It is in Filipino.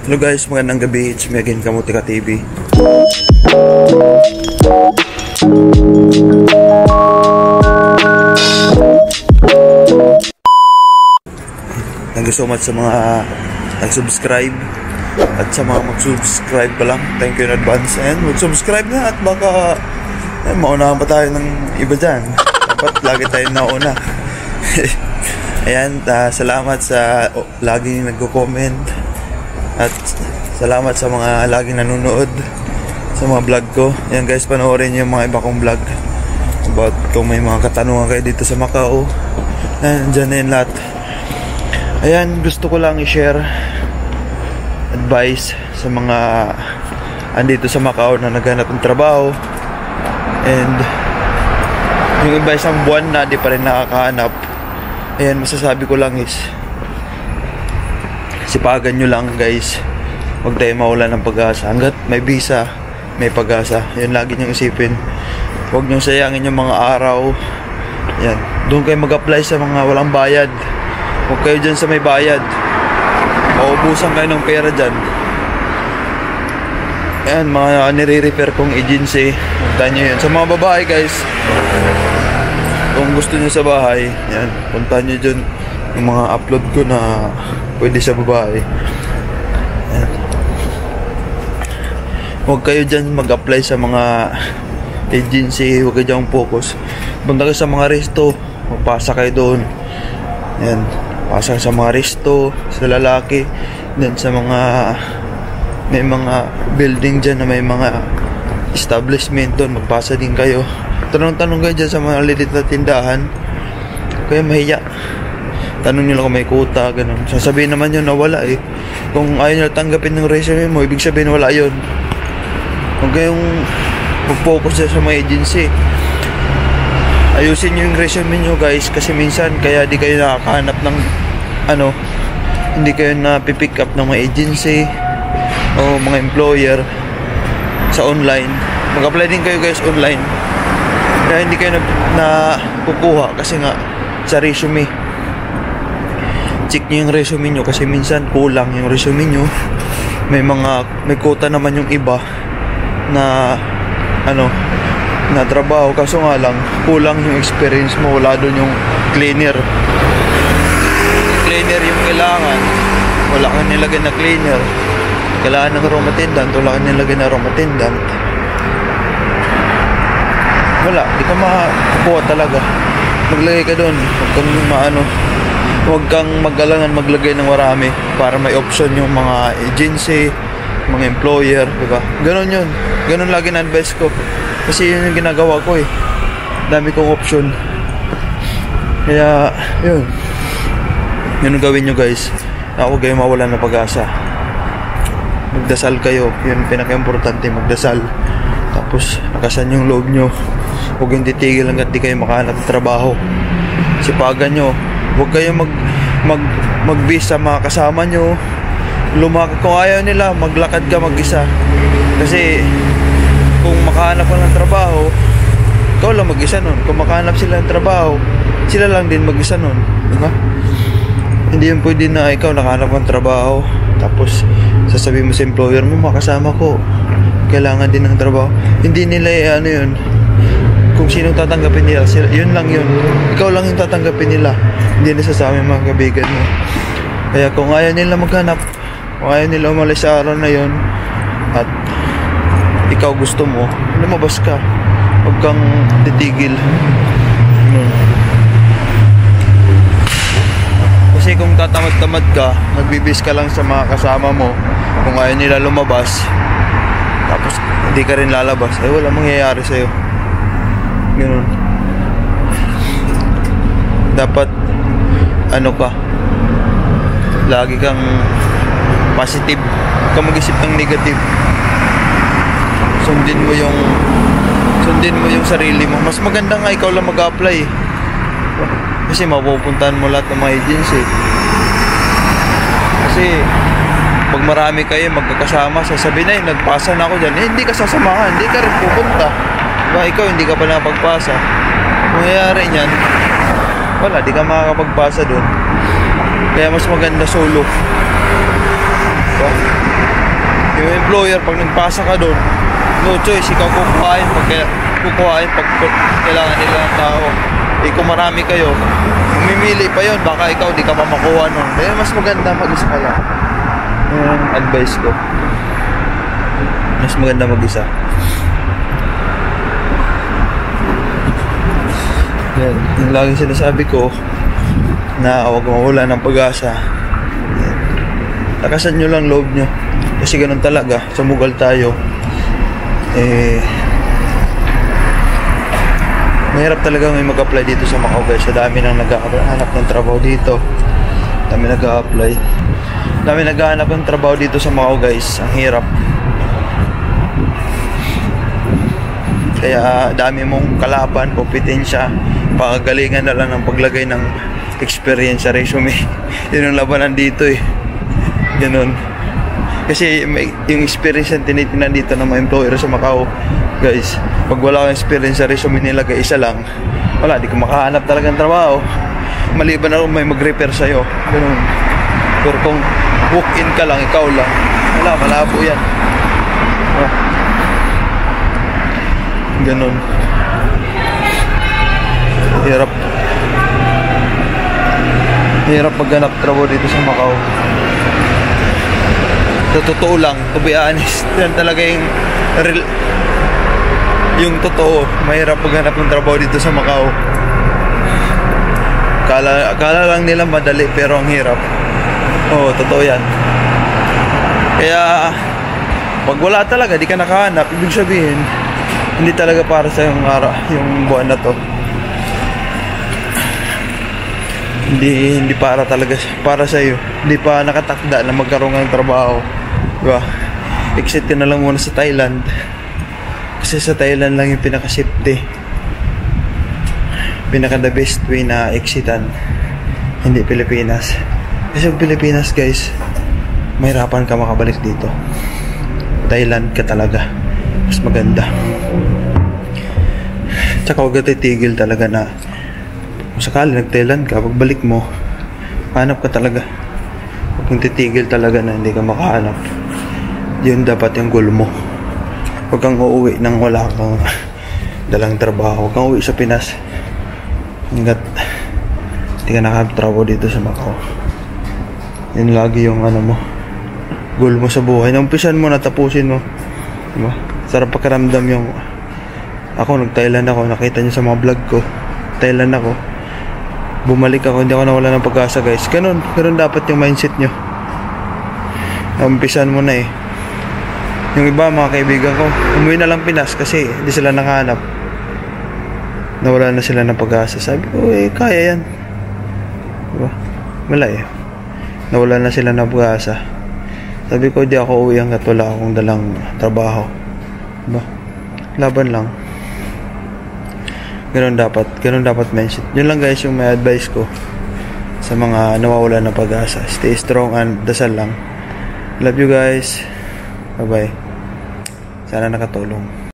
Hello guys, magandang gabi. It's me again, Kamutika TV. Thank you so much sa mga nag-subscribe at sa mga mag-subscribe pa lang. Thank you in advance. And mag-subscribe na at baka maunahan pa tayo ng iba dyan. Dapat lagi tayo nauna. Ayan, salamat sa laging nagko-comment. At salamat sa mga laging nanonood sa mga vlog ko. Ayan guys, panoorin nyo yung mga iba kong vlog about kung may mga katanungan kayo dito sa Macau. Ayan, dyan na yun lahat. Ayan, gusto ko lang i-share advice sa mga andito sa Macau na naghanap ng trabaho. And yung iba isang buwan na di pa rin nakakahanap. Ayan, masasabi ko lang is sipagan nyo lang guys. Huwag tayo mawala ng pag-asa. Hanggat may visa, may pag-asa. Yan lagi nyong isipin. Huwag nyong sayangin yung mga araw. Yan, doon kayo mag-apply sa mga walang bayad. Huwag kayo dyan sa may bayad. Mauubusan kayo ng pera dyan. Yan, mga nire-refer kong agency. Punta nyo yun. Sa mga babae guys, kung gusto nyo sa bahay, yan, punta nyo dyan yung mga upload ko na pwede sa babae. Yan. Huwag kayo dyan mag-apply sa mga agency. Huwag kayo dyan focus. Punta kayo sa mga resto, magpasa kayo doon. Yan, pasa sa mga resto, sa lalaki. Then sa mga may mga building dyan na may mga establishment doon, magpasa din kayo. Tanong-tanong kayo dyan sa mga lilit na tindahan. Kaya mahiya. Tanong nyo lang kung may quota, ganun. Sasabihin naman yun na wala eh. Kung ayaw nyo tanggapin ng resume mo, ibig sabihin wala yun. Huwag kayong mag-focus sa mga agency. Ayusin nyo yung resume nyo guys. Kasi minsan kaya di kayo nakakahanap ng hindi kayo na-pick up ng mga agency o mga employer sa online. Mag-apply din kayo guys online. Kaya hindi kayo na kukuha kasi nga sa resume. Check nyo yung resume nyo kasi minsan kulang yung resume nyo. May quota naman yung iba na na trabaho, kaso nga lang kulang yung experience mo. Wala doon yung cleaner yung kailangan. Wala kang nilagay na cleaner. Kailangan ng room attendant, wala kang nilagay na room attendant. Wala, di ka makakuha talaga. Maglagay ka doon. Huwag kang mag-alangan maglagay ng marami para may option yung mga agency, mga employer, diba? Ganon yun. Ganon lagi na advice ko. Kasi yun yung ginagawa ko eh. Dami kong option. Kaya, yun. Yun ang gawin nyo guys. Huwag kayo mawala ng pag-asa. Magdasal kayo. Yun pinaka-importante, magdasal. Tapos, nakasan yung loob nyo. Huwag yung titigil hanggat di kayo makahanap ng trabaho. Sipagan nyo. Huwag kayo mag-bis sa mga kasama nyo. Kung ayaw nila, maglakad ka mag-isa. Kasi kung makahanap ka ng trabaho, ikaw lang mag-isa nun. Kung makahanap sila ng trabaho, sila lang din mag-isa nun, diba? Hindi yun pwede na ikaw nakahanap ng trabaho tapos sasabihin mo sa employer mo, makasama ko, kailangan din ng trabaho. Hindi nila yun. Kung sinong tatanggapin nila, yun lang yun. Ikaw lang yung tatanggapin nila. Hindi na sasama yung mga kaibigan mo. Kaya kung ayaw nila maghanap, kung ayaw nila umalis sa araw na yun, at ikaw gusto mo, lumabas ka. Huwag kang titigil. Kasi kung tatamad-tamad ka, magbibis ka lang sa mga kasama mo, kung ayaw nila lumabas, tapos hindi ka rin lalabas, wala mangyayari sa'yo. Ganun. Dapat ka, lagi kang positive. Huwag kang mag-isip ng negative. Sundin mo yung sarili mo. Mas maganda nga ikaw lang mag-apply. Kasi mapupuntahan mo lahat ng mga agency. Kasi pag marami kayo magkakasama, sasabihin na nagpasa na ako dyan, hindi ka sasamahan, hindi ka rin pupunta. Diba, ikaw hindi ka pa nakapagpasa. Kung nangyayari niyan, wala, di ka makakapagpasa doon. Kaya mas maganda solo. Diba? Yung employer, pag nagpasa ka doon, no choice, ikaw kukuhain pag kailangan nila ng tao. Kung marami kayo, mamimili pa yon, baka ikaw di ka pa makuha nun. Kaya mas maganda mag-isa ka lang. Yung advice ko, mas maganda mag-isa. Yan, yung laging sinasabi ko na huwag mawala ng pag-asa. Yan. Lakasan nyo lang loob nyo, kasi ganun talaga, sumugal tayo. Mahirap talaga may mag-apply dito sa Macau guys. Sa dami nang naghahanap ng trabaho dito. Dami nag-a-apply. Dami naghahanap ng trabaho dito sa Macau guys. Ang hirap. Kaya dami mong kalaban, kompetensya, pakagalingan na lang ng paglagay ng experience sa resume. Yun ang labanan dito eh. Ganun. Kasi yung experience na tinitinan dito ng mga employer sa Macau guys, pag wala kang experience sa resume nilagay isa lang, wala, di ka makahanap talagang trabaho. Maliban na kung may mag-repair sa'yo. Ganun. Pero kung walk-in ka lang, ikaw lang, wala, malabo yan. Ganun. Hirap maghanap trabaho dito sa Macau. Sa totoo lang, to be honest, yan talaga yung totoo. Mahirap maghanap ng trabaho dito sa Macau. Kala lang nila madali, pero ang hirap. Oo, totoo yan. Kaya pag wala talaga, di ka nakahanap, ibig sabihin hindi talaga para sa yung buwan na to. Hindi para talaga para sa iyo. Hindi pa nakatakda na magkaroon ng trabaho. Diba? Exit ka na lang muna sa Thailand. Kasi sa Thailand lang yung pinaka-safety. Pinaka-the best way na exitan. Hindi Pilipinas. Kasi sa Pilipinas guys, mahirapan ka makabalik dito. Thailand ka talaga. Mas maganda. Tsaka huwag ka titigil talaga na kung sakali nag-Thailand ka, pagbalik mo, hanap ka talaga. Huwag kang titigil talaga na hindi ka makahanap. Yun dapat yung goal mo. Huwag kang uuwi nang wala kang dalang trabaho. Huwag kang uuwi sa Pinas hanggat hindi ka nakatrabaho dito sa Macau. Yun lagi yung ano mo, goal mo sa buhay. Naumpisan mo, natapusin mo. Diba? Sarap pakiramdam yung ako, nag-Thailand ako, nakita nyo sa mga vlog ko, Thailand ako, bumalik ako, hindi ako nawala ng pag-asa guys. Ganun dapat yung mindset nyo. Naumpisan mo na eh. Yung iba, mga kaibigan ko, umuwi na lang Pinas kasi hindi sila nakahanap. Nawala na sila ng pag-asa. Sabi ko, kaya yan. Diba? Wala eh. Nawala na sila ng pag-asa. Sabi ko, di ako uwi hanggat wala akong dalang trabaho. Diba? Laban lang. Ganun dapat mindset. Yun lang guys yung may advice ko sa mga nawawala ng pag-asa. Stay strong and dasal lang. Love you guys. Bye bye. Sana nakatulong.